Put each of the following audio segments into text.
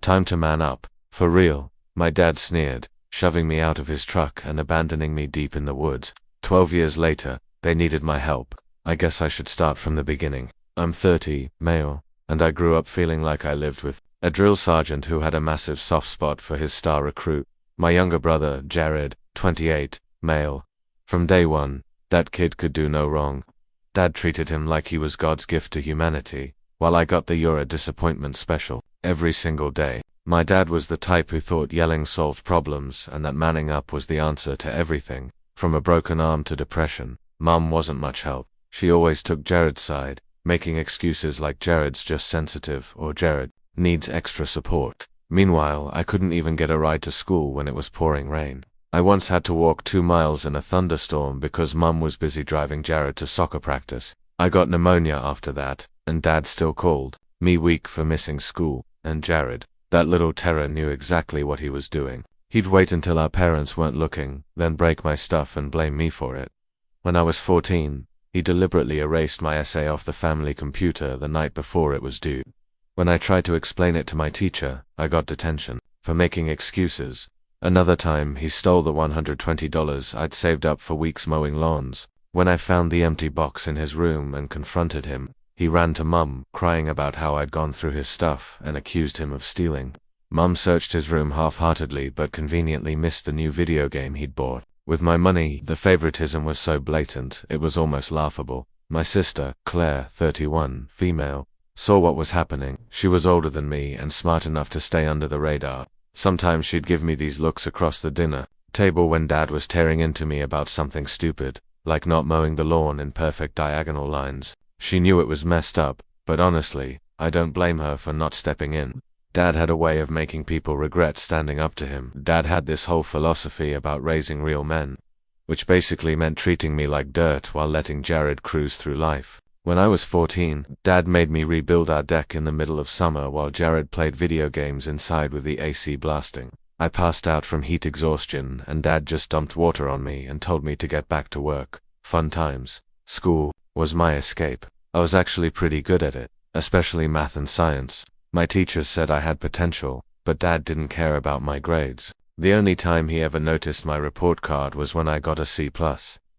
Time to man up. For real, my dad sneered, shoving me out of his truck and abandoning me deep in the woods. 12 years later, they needed my help. I guess I should start from the beginning. I'm 30, male, and I grew up feeling like I lived with a drill sergeant who had a massive soft spot for his star recruit. My younger brother, Jared, 28, male. From day one, that kid could do no wrong. Dad treated him like he was God's gift to humanity, while I got the "you're a disappointment" special every single day. My dad was the type who thought yelling solved problems and that manning up was the answer to everything, from a broken arm to depression. Mom wasn't much help. She always took Jared's side, making excuses like Jared's just sensitive or Jared needs extra support. Meanwhile, I couldn't even get a ride to school when it was pouring rain. I once had to walk 2 miles in a thunderstorm because Mum was busy driving Jared to soccer practice. I got pneumonia after that, and Dad still called me weak for missing school. And Jared, that little terror, knew exactly what he was doing. He'd wait until our parents weren't looking, then break my stuff and blame me for it. When I was 14, he deliberately erased my essay off the family computer the night before it was due. When I tried to explain it to my teacher, I got detention for making excuses. Another time, he stole the $120 I'd saved up for weeks mowing lawns. When I found the empty box in his room and confronted him, he ran to Mum, crying about how I'd gone through his stuff and accused him of stealing. Mum searched his room half-heartedly but conveniently missed the new video game he'd bought. With my money, the favoritism was so blatant, it was almost laughable. My sister, Claire, 31, female, saw what was happening. She was older than me and smart enough to stay under the radar. Sometimes she'd give me these looks across the dinner table when Dad was tearing into me about something stupid, like not mowing the lawn in perfect diagonal lines. She knew it was messed up, but honestly, I don't blame her for not stepping in. Dad had a way of making people regret standing up to him. Dad had this whole philosophy about raising real men, which basically meant treating me like dirt while letting Jared cruise through life. When I was 14, Dad made me rebuild our deck in the middle of summer while Jared played video games inside with the AC blasting. I passed out from heat exhaustion and Dad just dumped water on me and told me to get back to work. Fun times. School was my escape. I was actually pretty good at it, especially math and science. My teachers said I had potential, but Dad didn't care about my grades. The only time he ever noticed my report card was when I got a C+.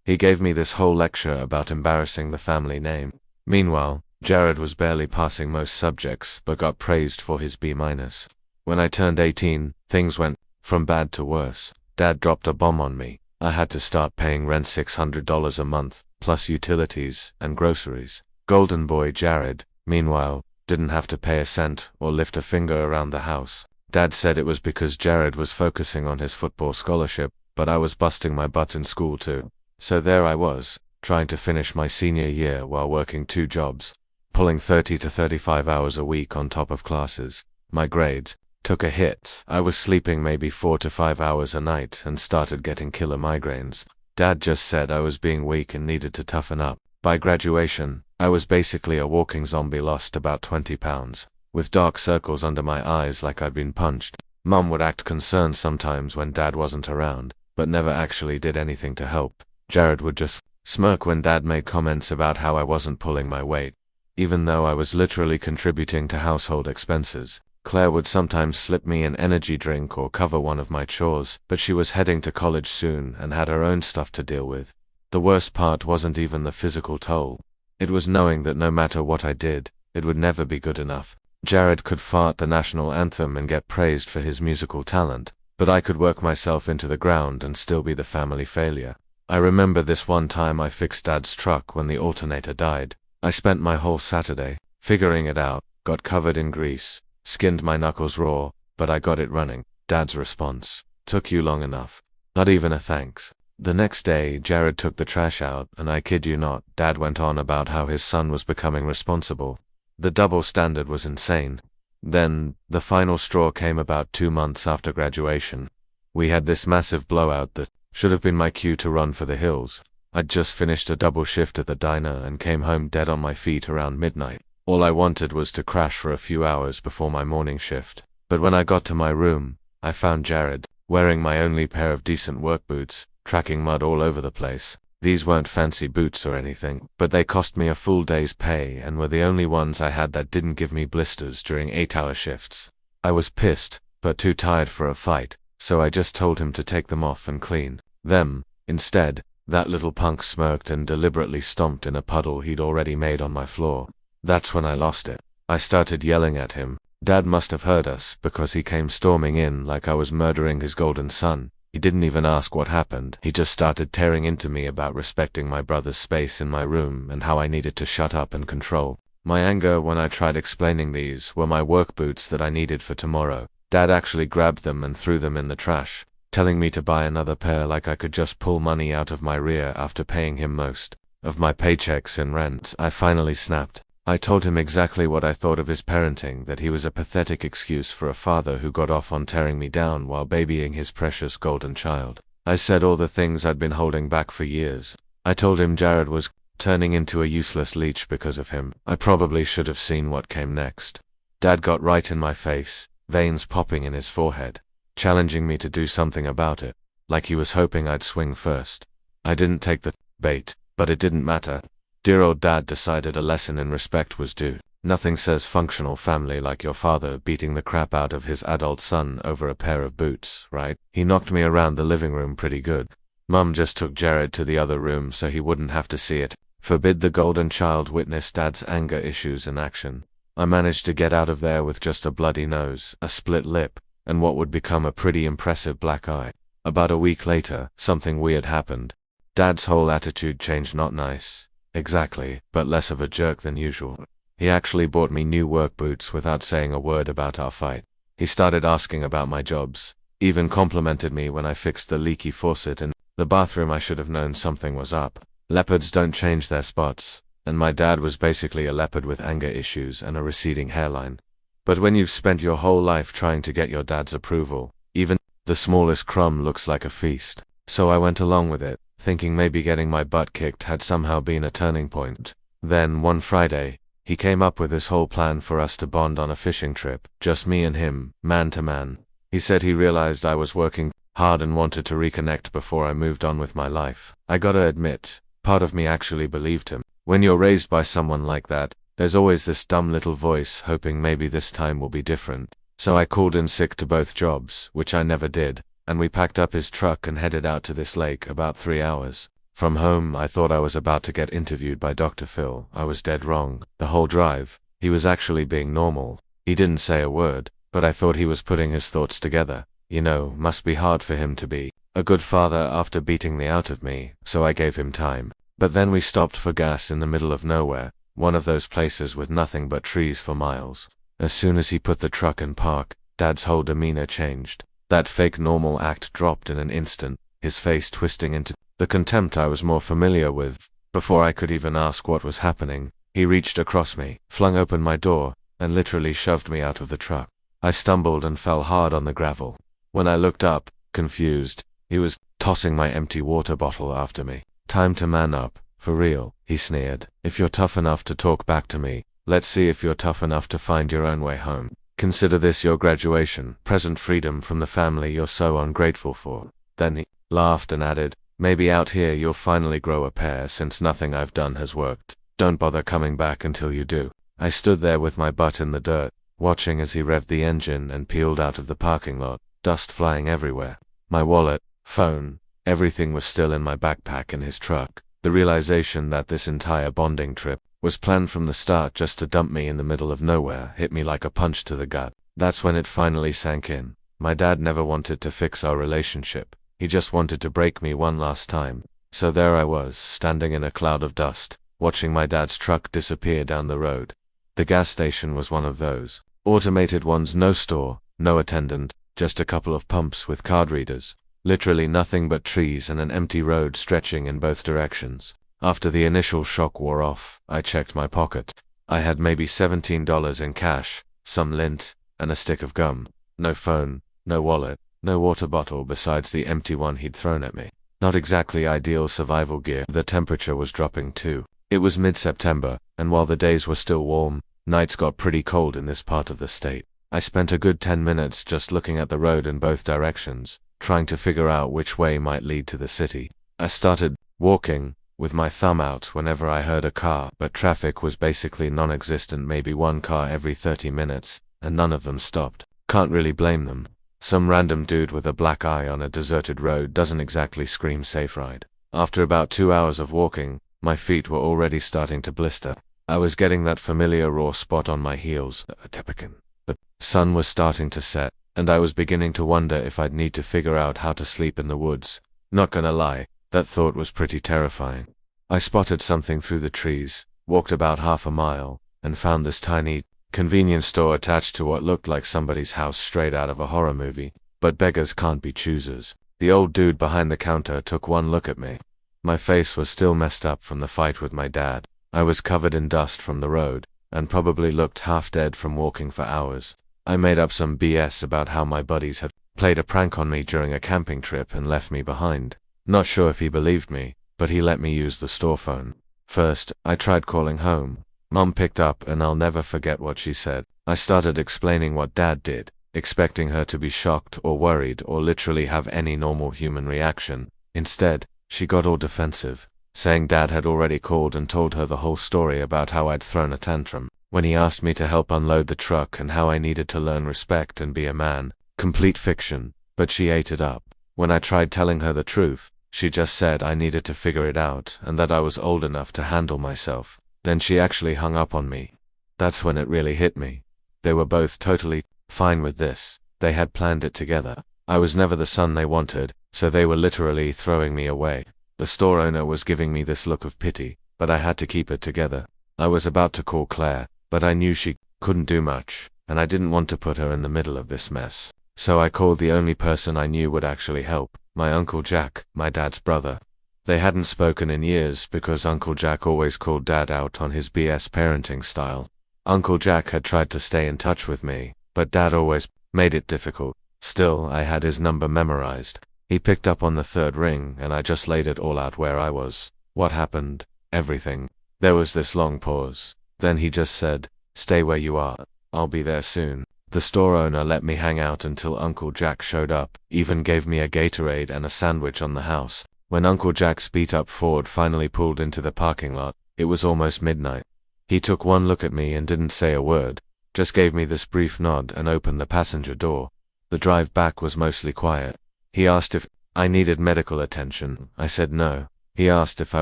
He gave me this whole lecture about embarrassing the family name. Meanwhile, Jared was barely passing most subjects but got praised for his B-. When I turned 18, things went from bad to worse. Dad dropped a bomb on me. I had to start paying rent $600 a month, plus utilities and groceries. Golden boy Jared, meanwhile, didn't have to pay a cent or lift a finger around the house. Dad said it was because Jared was focusing on his football scholarship, but I was busting my butt in school too. So there I was, trying to finish my senior year while working 2 jobs, pulling 30 to 35 hours a week on top of classes. My grades took a hit. I was sleeping maybe 4 to 5 hours a night and started getting killer migraines. Dad just said I was being weak and needed to toughen up. By graduation, I was basically a walking zombie, lost about 20 pounds, with dark circles under my eyes like I'd been punched. Mum would act concerned sometimes when Dad wasn't around, but never actually did anything to help. Jared would just smirk when Dad made comments about how I wasn't pulling my weight, even though I was literally contributing to household expenses. Claire would sometimes slip me an energy drink or cover one of my chores, but she was heading to college soon and had her own stuff to deal with. The worst part wasn't even the physical toll. It was knowing that no matter what I did, it would never be good enough. Jared could fart the national anthem and get praised for his musical talent, but I could work myself into the ground and still be the family failure. I remember this one time I fixed Dad's truck when the alternator died. I spent my whole Saturday figuring it out, got covered in grease, skinned my knuckles raw, but I got it running. Dad's response: "Took you long enough." Not even a thanks. The next day, Jared took the trash out, and I kid you not, Dad went on about how his son was becoming responsible. The double standard was insane. Then, the final straw came about 2 months after graduation. We had this massive blowout that should have been my cue to run for the hills. I'd just finished a double shift at the diner and came home dead on my feet around midnight. All I wanted was to crash for a few hours before my morning shift. But when I got to my room, I found Jared, wearing my only pair of decent work boots, tracking mud all over the place. These weren't fancy boots or anything, but they cost me a full day's pay and were the only ones I had that didn't give me blisters during 8-hour shifts. I was pissed, but too tired for a fight, so I just told him to take them off and clean them. Instead, that little punk smirked and deliberately stomped in a puddle he'd already made on my floor. That's when I lost it. I started yelling at him. Dad must have heard us, because he came storming in like I was murdering his golden son. He didn't even ask what happened. He just started tearing into me about respecting my brother's space in my room and how I needed to shut up and control. My anger when I tried explaining these were my work boots that I needed for tomorrow. Dad actually grabbed them and threw them in the trash, telling me to buy another pair like I could just pull money out of my rear after paying him most of my paychecks in rent. I finally snapped. I told him exactly what I thought of his parenting, that he was a pathetic excuse for a father who got off on tearing me down while babying his precious golden child. I said all the things I'd been holding back for years. I told him Jared was turning into a useless leech because of him. I probably should have seen what came next. Dad got right in my face, veins popping in his forehead, challenging me to do something about it, like he was hoping I'd swing first. I didn't take the bait, but it didn't matter. Dear old Dad decided a lesson in respect was due. Nothing says functional family like your father beating the crap out of his adult son over a pair of boots, right? He knocked me around the living room pretty good. Mum just took Jared to the other room so he wouldn't have to see it. Forbid the golden child witnessed Dad's anger issues in action. I managed to get out of there with just a bloody nose, a split lip, and what would become a pretty impressive black eye. About a week later, something weird happened. Dad's whole attitude changed. Not nice exactly, but less of a jerk than usual. He actually bought me new work boots without saying a word about our fight. He started asking about my jobs, even complimented me when I fixed the leaky faucet in the bathroom. I should have known something was up. Leopards don't change their spots, and my dad was basically a leopard with anger issues and a receding hairline. But when you've spent your whole life trying to get your dad's approval, even the smallest crumb looks like a feast. So I went along with it, thinking maybe getting my butt kicked had somehow been a turning point. Then, one Friday, he came up with this whole plan for us to bond on a fishing trip, just me and him, man to man. He said he realized I was working hard and wanted to reconnect before I moved on with my life. I gotta admit, part of me actually believed him. When you're raised by someone like that, there's always this dumb little voice hoping maybe this time will be different. So I called in sick to both jobs, which I never did, and we packed up his truck and headed out to this lake, about 3 hours from home. I thought I was about to get interviewed by Dr. Phil. I was dead wrong. The whole drive, he was actually being normal. He didn't say a word, but I thought he was putting his thoughts together. You know, must be hard for him to be a good father after beating the out of me, so I gave him time. But then we stopped for gas in the middle of nowhere, one of those places with nothing but trees for miles. As soon as he put the truck in park, Dad's whole demeanor changed. That fake normal act dropped in an instant, his face twisting into the contempt I was more familiar with. Before I could even ask what was happening, he reached across me, flung open my door, and literally shoved me out of the truck. I stumbled and fell hard on the gravel. When I looked up, confused, he was tossing my empty water bottle after me. Time to man up, for real, he sneered. If you're tough enough to talk back to me, let's see if you're tough enough to find your own way home. Consider this your graduation, present freedom from the family you're so ungrateful for. Then he laughed and added, maybe out here you'll finally grow a pair since nothing I've done has worked. Don't bother coming back until you do. I stood there with my butt in the dirt, watching as he revved the engine and peeled out of the parking lot, dust flying everywhere. My wallet, phone, everything was still in my backpack in his truck. The realization that this entire bonding trip was planned from the start just to dump me in the middle of nowhere hit me like a punch to the gut. That's when it finally sank in. My dad never wanted to fix our relationship. He just wanted to break me one last time. So there I was, standing in a cloud of dust, watching my dad's truck disappear down the road. The gas station was one of those automated ones, no store, no attendant, just a couple of pumps with card readers. Literally nothing but trees and an empty road stretching in both directions. After the initial shock wore off, I checked my pocket. I had maybe $17 in cash, some lint, and a stick of gum. No phone, no wallet, no water bottle besides the empty one he'd thrown at me. Not exactly ideal survival gear. The temperature was dropping too. It was mid-September, and while the days were still warm, nights got pretty cold in this part of the state. I spent a good 10 minutes just looking at the road in both directions, trying to figure out which way might lead to the city. I started walking, with my thumb out whenever I heard a car, but traffic was basically non-existent, maybe one car every 30 minutes, and none of them stopped. Can't really blame them. Some random dude with a black eye on a deserted road doesn't exactly scream safe ride. After about 2 hours of walking, my feet were already starting to blister. I was getting that familiar raw spot on my heels. The sun was starting to set, and I was beginning to wonder if I'd need to figure out how to sleep in the woods. Not gonna lie, that thought was pretty terrifying. I spotted something through the trees, walked about half a mile, and found this tiny convenience store attached to what looked like somebody's house straight out of a horror movie. But beggars can't be choosers. The old dude behind the counter took one look at me. My face was still messed up from the fight with my dad. I was covered in dust from the road, and probably looked half dead from walking for hours. I made up some BS about how my buddies had played a prank on me during a camping trip and left me behind. Not sure if he believed me, but he let me use the store phone. First, I tried calling home. Mom picked up, and I'll never forget what she said. I started explaining what Dad did, expecting her to be shocked or worried or literally have any normal human reaction. Instead, she got all defensive, saying Dad had already called and told her the whole story about how I'd thrown a tantrum when he asked me to help unload the truck and how I needed to learn respect and be a man. Complete fiction, but she ate it up. When I tried telling her the truth, she just said I needed to figure it out and that I was old enough to handle myself. Then she actually hung up on me. That's when it really hit me. They were both totally fine with this. They had planned it together. I was never the son they wanted, so they were literally throwing me away. The store owner was giving me this look of pity, but I had to keep it together. I was about to call Claire, but I knew she couldn't do much, and I didn't want to put her in the middle of this mess. So I called the only person I knew would actually help, my Uncle Jack, my dad's brother. They hadn't spoken in years because Uncle Jack always called Dad out on his BS parenting style. Uncle Jack had tried to stay in touch with me, but Dad always made it difficult. Still, I had his number memorized. He picked up on the third ring, and I just laid it all out where I was. What happened? Everything. There was this long pause. Then he just said, "Stay where you are. I'll be there soon." The store owner let me hang out until Uncle Jack showed up, even gave me a Gatorade and a sandwich on the house. When Uncle Jack's beat-up Ford finally pulled into the parking lot, it was almost midnight. He took one look at me and didn't say a word, just gave me this brief nod and opened the passenger door. The drive back was mostly quiet. He asked if I needed medical attention. I said no. He asked if I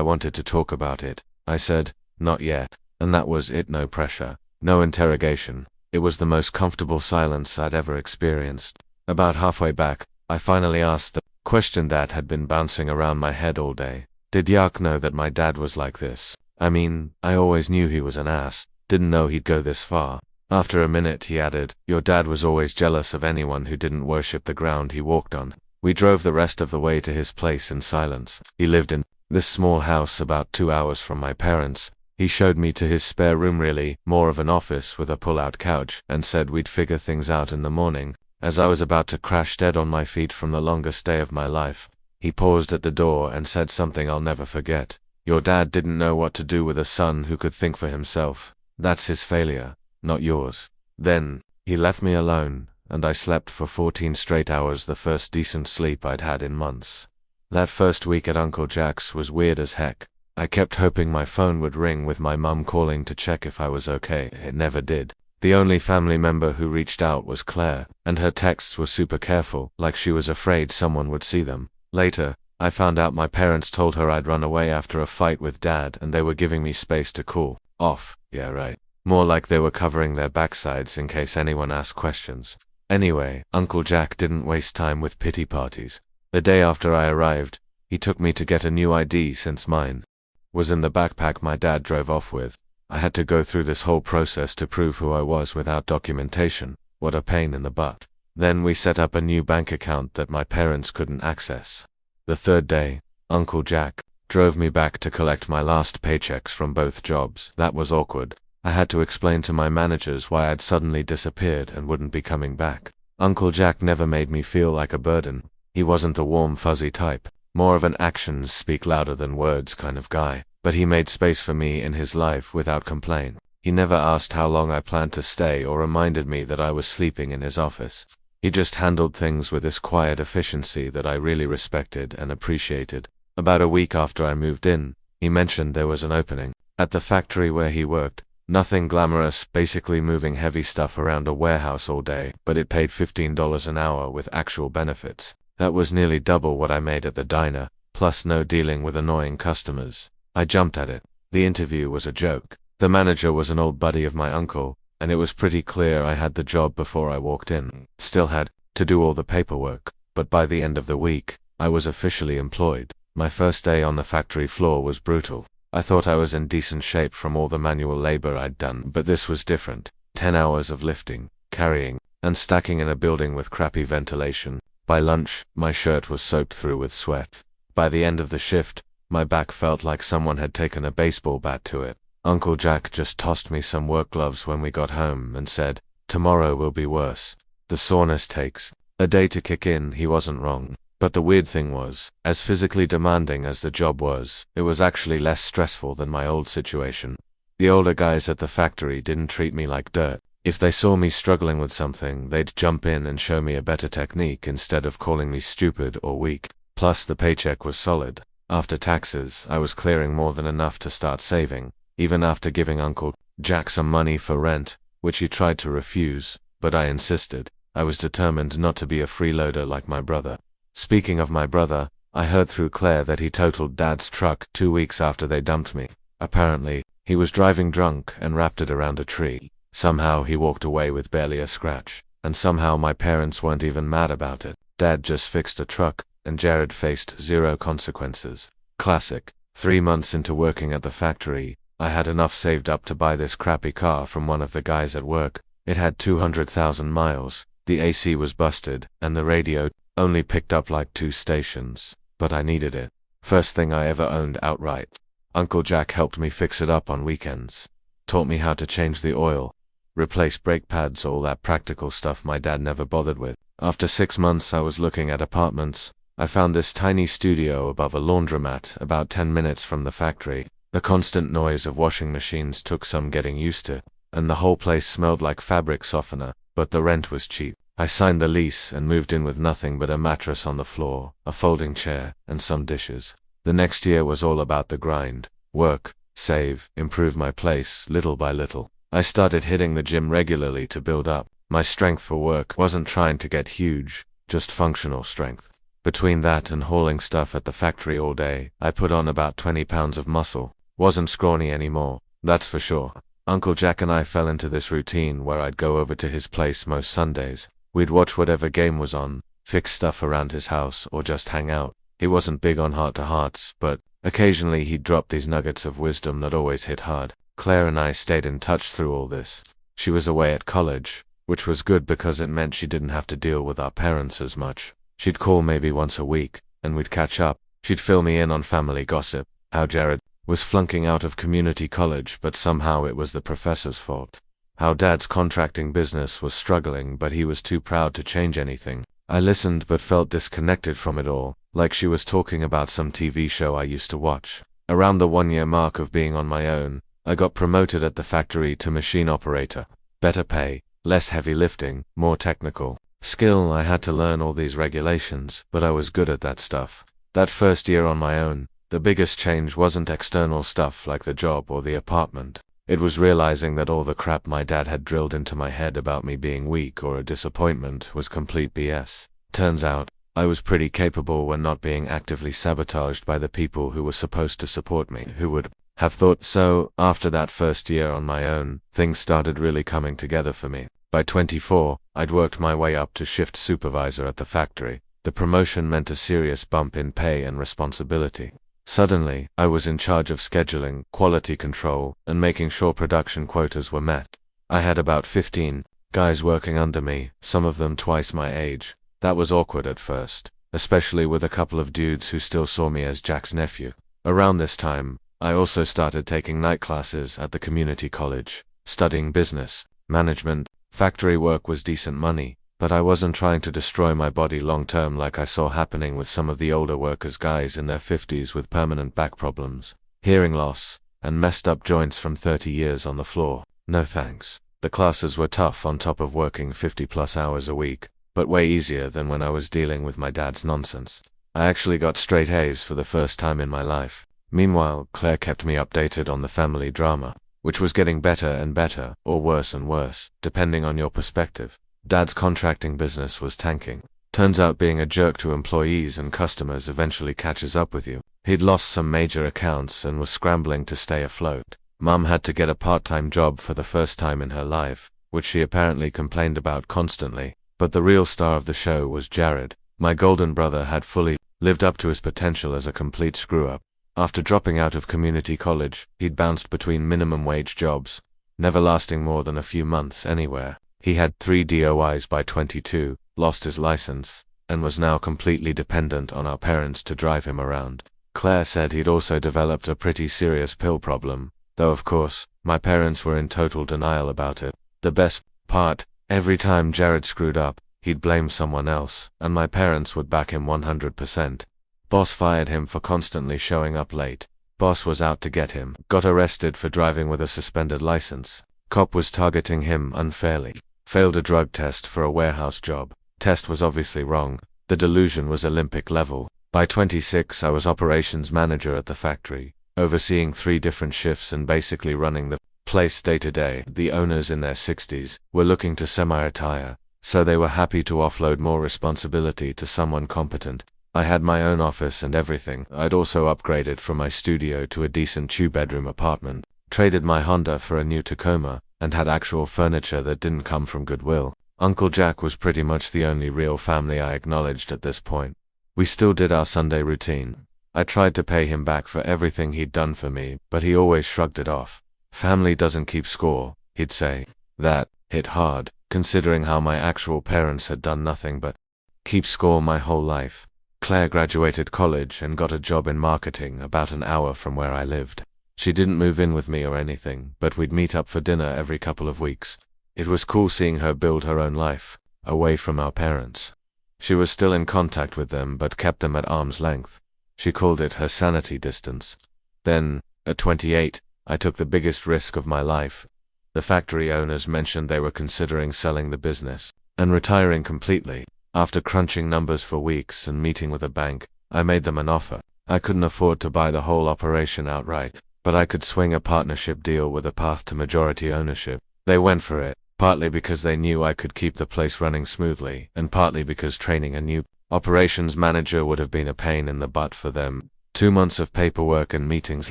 wanted to talk about it. I said, not yet. And that was it. No pressure. No interrogation. It was the most comfortable silence I'd ever experienced. About halfway back, I finally asked the question that had been bouncing around my head all day. Did Yak know that my dad was like this? I mean, I always knew he was an ass. Didn't know he'd go this far. After a minute he added, "Your dad was always jealous of anyone who didn't worship the ground he walked on." We drove the rest of the way to his place in silence. He lived in this small house about 2 hours from my parents. He showed me to his spare room, really more of an office with a pull-out couch, and said we'd figure things out in the morning. As I was about to crash dead on my feet from the longest day of my life, he paused at the door and said something I'll never forget. "Your dad didn't know what to do with a son who could think for himself. That's his failure, not yours." Then, he left me alone, and I slept for 14 straight hours, the first decent sleep I'd had in months. That first week at Uncle Jack's was weird as heck. I kept hoping my phone would ring with my mum calling to check if I was okay. It never did. The only family member who reached out was Claire, and her texts were super careful, like she was afraid someone would see them. Later, I found out my parents told her I'd run away after a fight with Dad and they were giving me space to cool off. Yeah, right. More like they were covering their backsides in case anyone asked questions. Anyway, Uncle Jack didn't waste time with pity parties. The day after I arrived, he took me to get a new ID since mine was in the backpack my dad drove off with. I had to go through this whole process to prove who I was without documentation. What a pain in the butt. Then we set up a new bank account that my parents couldn't access. The third day, Uncle Jack drove me back to collect my last paychecks from both jobs. That was awkward. I had to explain to my managers why I'd suddenly disappeared and wouldn't be coming back. Uncle Jack never made me feel like a burden. He wasn't the warm, fuzzy type, more of an actions speak louder than words kind of guy. But he made space for me in his life without complaint. He never asked how long I planned to stay or reminded me that I was sleeping in his office. He just handled things with this quiet efficiency that I really respected and appreciated. About a week after I moved in, he mentioned there was an opening at the factory where he worked. Nothing glamorous, basically moving heavy stuff around a warehouse all day, but it paid $15 an hour with actual benefits. That was nearly double what I made at the diner, plus no dealing with annoying customers. I jumped at it. The interview was a joke. The manager was an old buddy of my uncle, and it was pretty clear I had the job before I walked in. Still had to do all the paperwork, but by the end of the week, I was officially employed. My first day on the factory floor was brutal. I thought I was in decent shape from all the manual labor I'd done, but this was different. 10 hours of lifting, carrying, and stacking in a building with crappy ventilation. By lunch, my shirt was soaked through with sweat. By the end of the shift, my back felt like someone had taken a baseball bat to it. Uncle Jack just tossed me some work gloves when we got home and said, "Tomorrow will be worse." The soreness takes a day to kick in. He wasn't wrong. But the weird thing was, as physically demanding as the job was, it was actually less stressful than my old situation. The older guys at the factory didn't treat me like dirt. If they saw me struggling with something, they'd jump in and show me a better technique instead of calling me stupid or weak. Plus, the paycheck was solid. After taxes, I was clearing more than enough to start saving, even after giving Uncle Jack some money for rent, which he tried to refuse, but I insisted. I was determined not to be a freeloader like my brother. Speaking of my brother, I heard through Claire that he totaled Dad's truck 2 weeks after they dumped me. Apparently, he was driving drunk and wrapped it around a tree. Somehow he walked away with barely a scratch, and somehow my parents weren't even mad about it. Dad just fixed a truck, and Jared faced 0 consequences. Classic. 3 months into working at the factory, I had enough saved up to buy this crappy car from one of the guys at work. It had 200,000 miles, the AC was busted, and the radio only picked up like 2 stations, but I needed it. First thing I ever owned outright. Uncle Jack helped me fix it up on weekends. Taught me how to change the oil, replace brake pads, all that practical stuff my dad never bothered with. After 6 months I was looking at apartments. I found this tiny studio above a laundromat about 10 minutes from the factory. The constant noise of washing machines took some getting used to, and the whole place smelled like fabric softener, but the rent was cheap. I signed the lease and moved in with nothing but a mattress on the floor, a folding chair, and some dishes. The next year was all about the grind. Work, save, improve my place, little by little. I started hitting the gym regularly to build up. My strength for work wasn't trying to get huge, just functional strength. Between that and hauling stuff at the factory all day, I put on about 20 pounds of muscle. Wasn't scrawny anymore, that's for sure. Uncle Jack and I fell into this routine where I'd go over to his place most Sundays. We'd watch whatever game was on, fix stuff around his house, or just hang out. He wasn't big on heart-to-hearts, but occasionally he'd drop these nuggets of wisdom that always hit hard. Claire and I stayed in touch through all this. She was away at college, which was good because it meant she didn't have to deal with our parents as much. She'd call maybe once a week, and we'd catch up. She'd fill me in on family gossip, how Jared was flunking out of community college, but somehow it was the professor's fault. How Dad's contracting business was struggling, but he was too proud to change anything. I listened but felt disconnected from it all, like she was talking about some TV show I used to watch. Around the 1-year mark of being on my own, I got promoted at the factory to machine operator. Better pay, less heavy lifting, more technical skill. I had to learn all these regulations, but I was good at that stuff. That first year on my own, the biggest change wasn't external stuff like the job or the apartment. It was realizing that all the crap my dad had drilled into my head about me being weak or a disappointment was complete BS. Turns out, I was pretty capable when not being actively sabotaged by the people who were supposed to support me. Who would have thought so? After that first year on my own, things started really coming together for me. By 24, I'd worked my way up to shift supervisor at the factory. The promotion meant a serious bump in pay and responsibility. Suddenly, I was in charge of scheduling, quality control, and making sure production quotas were met. I had about 15 guys working under me, some of them twice my age. That was awkward at first, especially with a couple of dudes who still saw me as Jack's nephew. Around this time, I also started taking night classes at the community college, studying business, management. Factory work was decent money, but I wasn't trying to destroy my body long-term like I saw happening with some of the older workers, guys in their 50s with permanent back problems, hearing loss, and messed up joints from 30 years on the floor. No thanks. The classes were tough on top of working 50+ hours a week, but way easier than when I was dealing with my dad's nonsense. I actually got straight A's for the first time in my life. Meanwhile, Claire kept me updated on the family drama. which was getting better and better, or worse and worse, depending on your perspective. Dad's contracting business was tanking. Turns out being a jerk to employees and customers eventually catches up with you. He'd lost some major accounts and was scrambling to stay afloat. Mum had to get a part-time job for the first time in her life, which she apparently complained about constantly. But the real star of the show was Jared. My golden brother had fully lived up to his potential as a complete screw-up. After dropping out of community college, he'd bounced between minimum wage jobs, never lasting more than a few months anywhere. He had 3 DOIs by 22, lost his license, and was now completely dependent on our parents to drive him around. Claire said he'd also developed a pretty serious pill problem, though of course, my parents were in total denial about it. The best part, every time Jared screwed up, he'd blame someone else, and my parents would back him 100%. Boss fired him for constantly showing up late. Boss was out to get him. Got arrested for driving with a suspended license. Cop was targeting him unfairly. Failed a drug test for a warehouse job. Test was obviously wrong. The delusion was Olympic level. By 26, I was operations manager at the factory, overseeing 3 different shifts and basically running the place day to day. The owners, in their 60s, were looking to semi-retire, so they were happy to offload more responsibility to someone competent. I had my own office and everything. I'd also upgraded from my studio to a decent 2-bedroom apartment, traded my Honda for a new Tacoma, and had actual furniture that didn't come from Goodwill. Uncle Jack was pretty much the only real family I acknowledged at this point. We still did our Sunday routine. I tried to pay him back for everything he'd done for me, but he always shrugged it off. Family doesn't keep score, he'd say. That hit hard, considering how my actual parents had done nothing but keep score my whole life. Claire graduated college and got a job in marketing about an hour from where I lived. She didn't move in with me or anything, but we'd meet up for dinner every couple of weeks. It was cool seeing her build her own life, away from our parents. She was still in contact with them but kept them at arm's length. She called it her sanity distance. Then, at 28, I took the biggest risk of my life. The factory owners mentioned they were considering selling the business and retiring completely. After crunching numbers for weeks and meeting with a bank, I made them an offer. I couldn't afford to buy the whole operation outright, but I could swing a partnership deal with a path to majority ownership. They went for it, partly because they knew I could keep the place running smoothly, and partly because training a new operations manager would have been a pain in the butt for them. 2 months of paperwork and meetings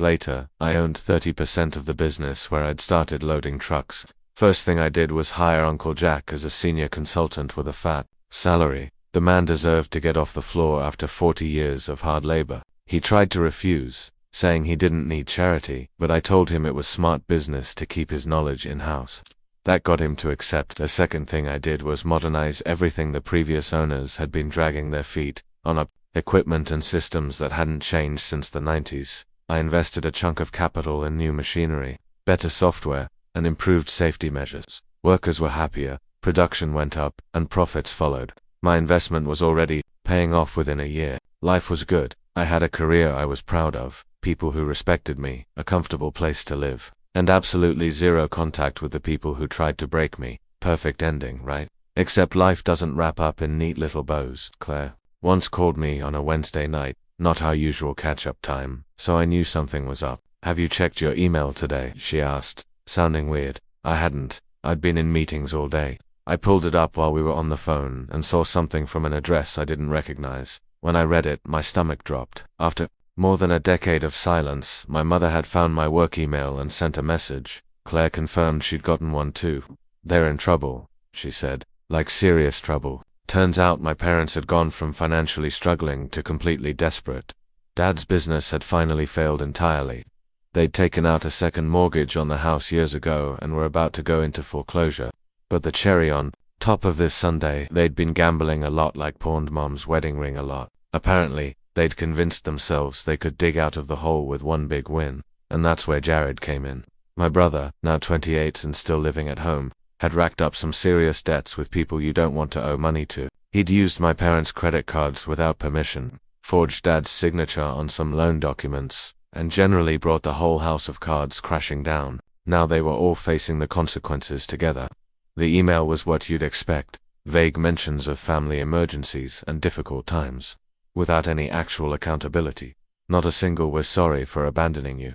later, I owned 30% of the business where I'd started loading trucks. First thing I did was hire Uncle Jack as a senior consultant with a fat salary. The man deserved to get off the floor after 40 years of hard labor. He tried to refuse, saying he didn't need charity, but I told him it was smart business to keep his knowledge in-house. That got him to accept. The second thing I did was modernize everything the previous owners had been dragging their feet on up. Equipment and systems that hadn't changed since the 90s. I invested a chunk of capital in new machinery, better software, and improved safety measures. Workers were happier, production went up, and profits followed. My investment was already paying off within a year. Life was good. I had a career I was proud of, people who respected me, a comfortable place to live, and absolutely zero contact with the people who tried to break me. Perfect ending, right? Except life doesn't wrap up in neat little bows. Claire once called me on a Wednesday night, not our usual catch-up time, so I knew something was up. "Have you checked your email today?" she asked, sounding weird. I hadn't. I'd been in meetings all day. I pulled it up while we were on the phone and saw something from an address I didn't recognize. When I read it, my stomach dropped. After more than a decade of silence, my mother had found my work email and sent a message. Claire confirmed she'd gotten one too. "They're in trouble," she said. Like serious trouble. Turns out my parents had gone from financially struggling to completely desperate. Dad's business had finally failed entirely. They'd taken out a second mortgage on the house years ago and were about to go into foreclosure. But the cherry on top of this sundae, they'd been gambling a lot, like pawned Mom's wedding ring a lot. Apparently, they'd convinced themselves they could dig out of the hole with one big win, and that's where Jared came in. My brother, now 28 and still living at home, had racked up some serious debts with people you don't want to owe money to. He'd used my parents' credit cards without permission, forged Dad's signature on some loan documents, and generally brought the whole house of cards crashing down. Now they were all facing the consequences together. The email was what you'd expect, vague mentions of family emergencies and difficult times, without any actual accountability. Not a single "we're sorry for abandoning you."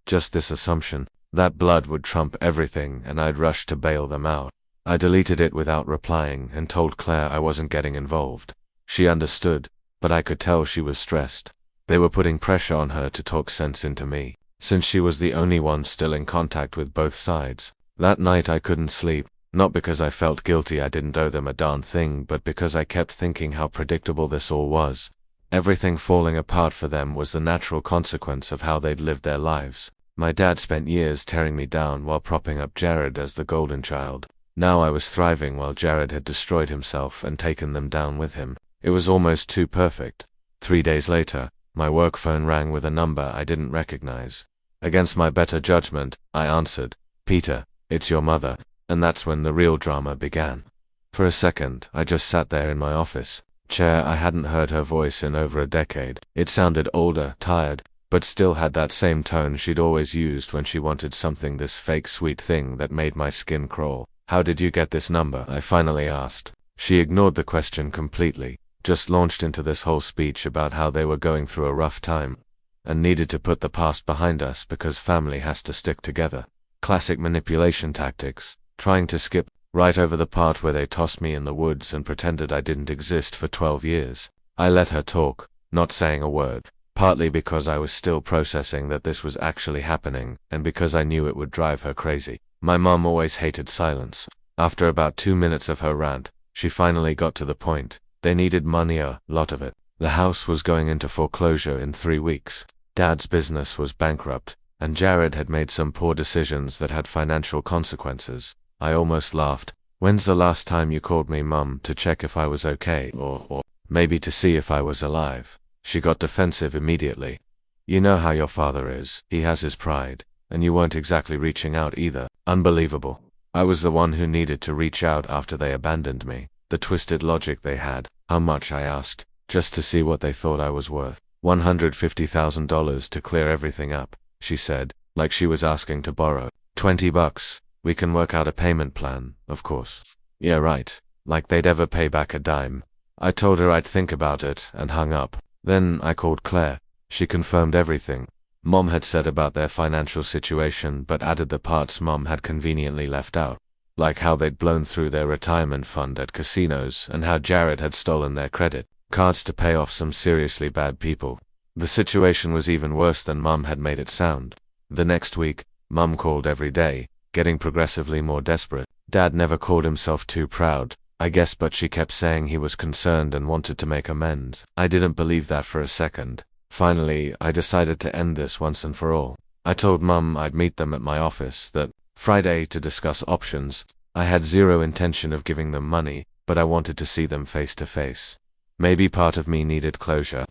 Just this assumption, That blood would trump everything and I'd rush to bail them out. I deleted it without replying and told Claire I wasn't getting involved. She understood, but I could tell she was stressed. They were putting pressure on her to talk sense into me, since she was the only one still in contact with both sides. That night I couldn't sleep, not because I felt guilty I didn't owe them a darn thing, but because I kept thinking how predictable this all was. Everything falling apart for them was the natural consequence of how they'd lived their lives. My dad spent years tearing me down while propping up Jared as the golden child. Now I was thriving while Jared had destroyed himself and taken them down with him. It was almost too perfect. 3 days later, my work phone rang with a number I didn't recognize. Against my better judgment, I answered. "Peter, it's your mother." And that's when the real drama began. For a second, I just sat there in my office chair. I hadn't heard her voice in over a decade. It sounded older, tired, but still had that same tone she'd always used when she wanted something, this fake sweet thing that made my skin crawl. "How did you get this number?" I finally asked. She ignored the question completely, just launched into this whole speech about how they were going through a rough time and needed to put the past behind us because family has to stick together. Classic manipulation tactics, trying to skip right over the part where they tossed me in the woods and pretended I didn't exist for 12 years. I let her talk, not saying a word, partly because I was still processing that this was actually happening, and because I knew it would drive her crazy. My mom always hated silence. After about 2 minutes of her rant, she finally got to the point. They needed money, a lot of it. The house was going into foreclosure in 3 weeks. Dad's business was bankrupt, and Jared had made some poor decisions that had financial consequences. I almost laughed. "When's the last time you called me, Mum, to check if I was okay, or maybe to see if I was alive?" She got defensive immediately. "You know how your father is. He has his pride, and you weren't exactly reaching out either." Unbelievable. I was the one who needed to reach out after they abandoned me. The twisted logic they had. How much, I asked, just to see what they thought I was worth. $150,000 to clear everything up, she said, like she was asking to borrow. $20. We can work out a payment plan, of course. Yeah, right. Like they'd ever pay back a dime. I told her I'd think about it and hung up. Then I called Claire. She confirmed everything. Mom had said about their financial situation, but added the parts Mom had conveniently left out, like how they'd blown through their retirement fund at casinos and how Jared had stolen their credit cards to pay off some seriously bad people. The situation was even worse than Mom had made it sound. The next week, Mom called every day, getting progressively more desperate. Dad never called himself too proud, I guess, but she kept saying he was concerned and wanted to make amends. I didn't believe that for a second. Finally, I decided to end this once and for all. I told Mum I'd meet them at my office that Friday to discuss options. I had zero intention of giving them money, but I wanted to see them face to face. Maybe part of me needed closure.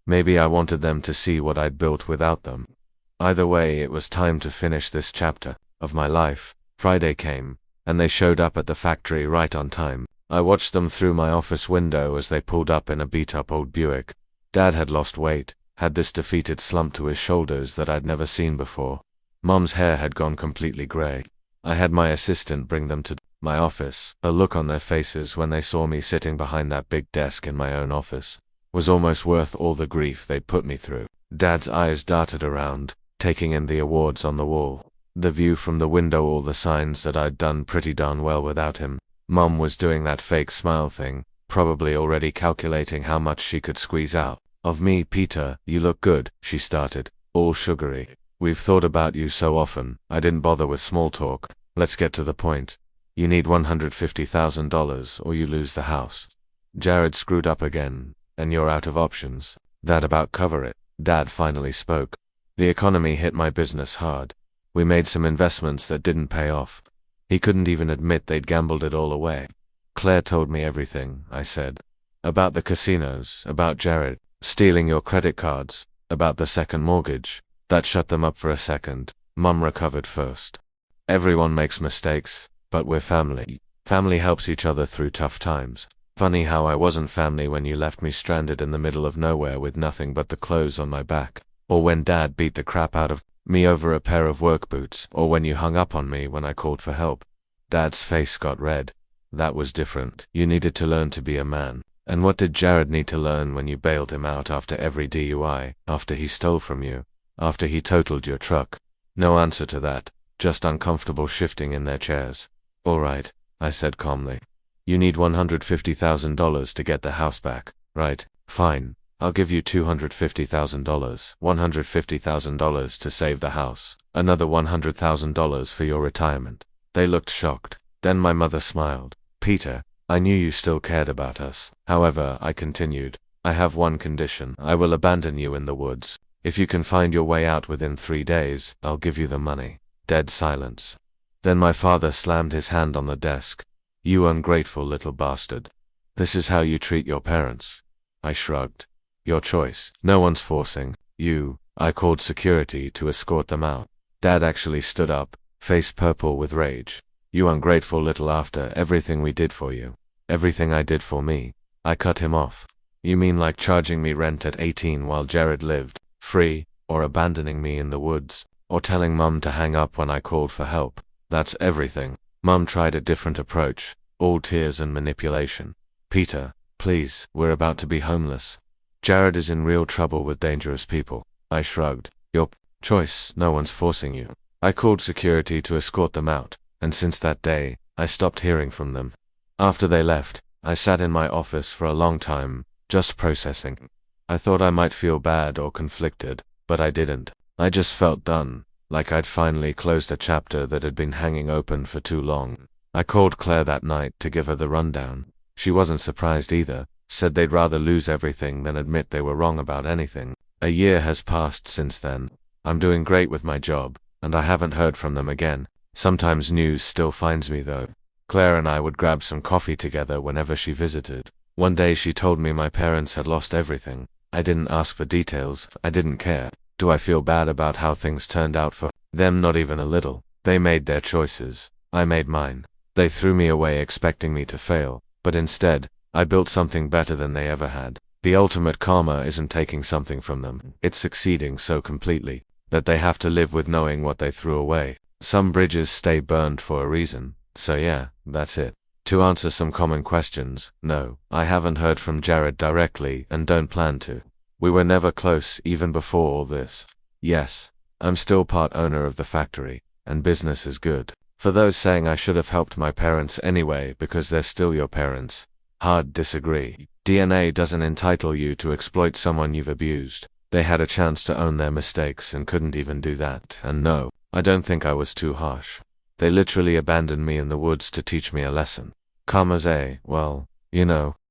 Maybe I wanted them to see what I'd built without them. Either way, it was time to finish this chapter of my life. Friday came, and they showed up at the factory right on time. I watched them through my office window as they pulled up in a beat-up old Buick. Dad had lost weight, had this defeated slump to his shoulders that I'd never seen before. Mom's hair had gone completely gray. I had my assistant bring them to my office. A look on their faces when they saw me sitting behind that big desk in my own office was almost worth all the grief they'd put me through. Dad's eyes darted around, taking in the awards on the wall, the view from the window, all the signs that I'd done pretty darn well without him. Mom was doing that fake smile thing, probably already calculating how much she could squeeze out of me. "Peter, you look good," she started, all sugary. "We've thought about you so often." I didn't bother with small talk. Let's get to the point. You need $150,000 or you lose the house. Jared screwed up again, and you're out of options. That about cover it. Dad finally spoke. The economy hit my business hard. We made some investments that didn't pay off. He couldn't even admit they'd gambled it all away. "Claire told me everything," I said. "About the casinos, about Jared stealing your credit cards, about the second mortgage." That shut them up for a second. Mum recovered first. "Everyone makes mistakes, but we're family. Family helps each other through tough times. Funny how I wasn't family when you left me stranded in the middle of nowhere with nothing but the clothes on my back, or when Dad beat the crap out of me over a pair of work boots, or when you hung up on me when I called for help." Dad's face got red. "That was different. You needed to learn to be a man. And what did Jared need to learn when you bailed him out after every DUI, after he stole from you, after he totaled your truck?" No answer to that. just uncomfortable shifting in their chairs. All right, I said calmly. You need $150,000 to get the house back, right? Fine. I'll give you $250,000, $150,000 to save the house, another $100,000 for your retirement. They looked shocked. Then my mother smiled. Peter, I knew you still cared about us. However, I continued, I have one condition. I will abandon you in the woods. If you can find your way out within 3 days, I'll give you the money. Dead silence. Then my father slammed his hand on the desk. You ungrateful little bastard. This is how you treat your parents. I shrugged. Your choice. No one's forcing you. I called security to escort them out. Dad actually stood up, face purple with rage. You ungrateful little after everything we did for you. Everything I did for me. I cut him off. You mean like charging me rent at 18 while Jared lived free, or abandoning me in the woods, or telling Mum to hang up when I called for help? That's everything. Mum tried a different approach, all tears and manipulation. Peter, please, we're about to be homeless. Jared is in real trouble with dangerous people. I shrugged. Your choice, no one's forcing you. I called security to escort them out, and since that day, I stopped hearing from them. After they left, I sat in my office for a long time, just processing. I thought I might feel bad or conflicted, but I didn't. I just felt done, like I'd finally closed a chapter that had been hanging open for too long. I called Claire that night to give her the rundown. She wasn't surprised either, said they'd rather lose everything than admit they were wrong about anything. A year has passed since then. I'm doing great with my job, and I haven't heard from them again. Sometimes news still finds me though. Claire and I would grab some coffee together whenever she visited. One day she told me my parents had lost everything. I didn't ask for details, I didn't care. Do I feel bad about how things turned out for them? Not even a little. They made their choices. I made mine. They threw me away expecting me to fail, but instead, I built something better than they ever had. The ultimate karma isn't taking something from them, it's succeeding so completely that they have to live with knowing what they threw away. Some bridges stay burned for a reason, so yeah, that's it. To answer some common questions, no, I haven't heard from Jared directly and don't plan to. We were never close even before all this. Yes, I'm still part owner of the factory, and business is good. For those saying I should have helped my parents anyway because they're still your parents, hard disagree. DNA doesn't entitle you to exploit someone you've abused. They had a chance to own their mistakes and couldn't even do that, and no, I don't think I was too harsh. They literally abandoned me in the woods to teach me a lesson. Karma's well, you know,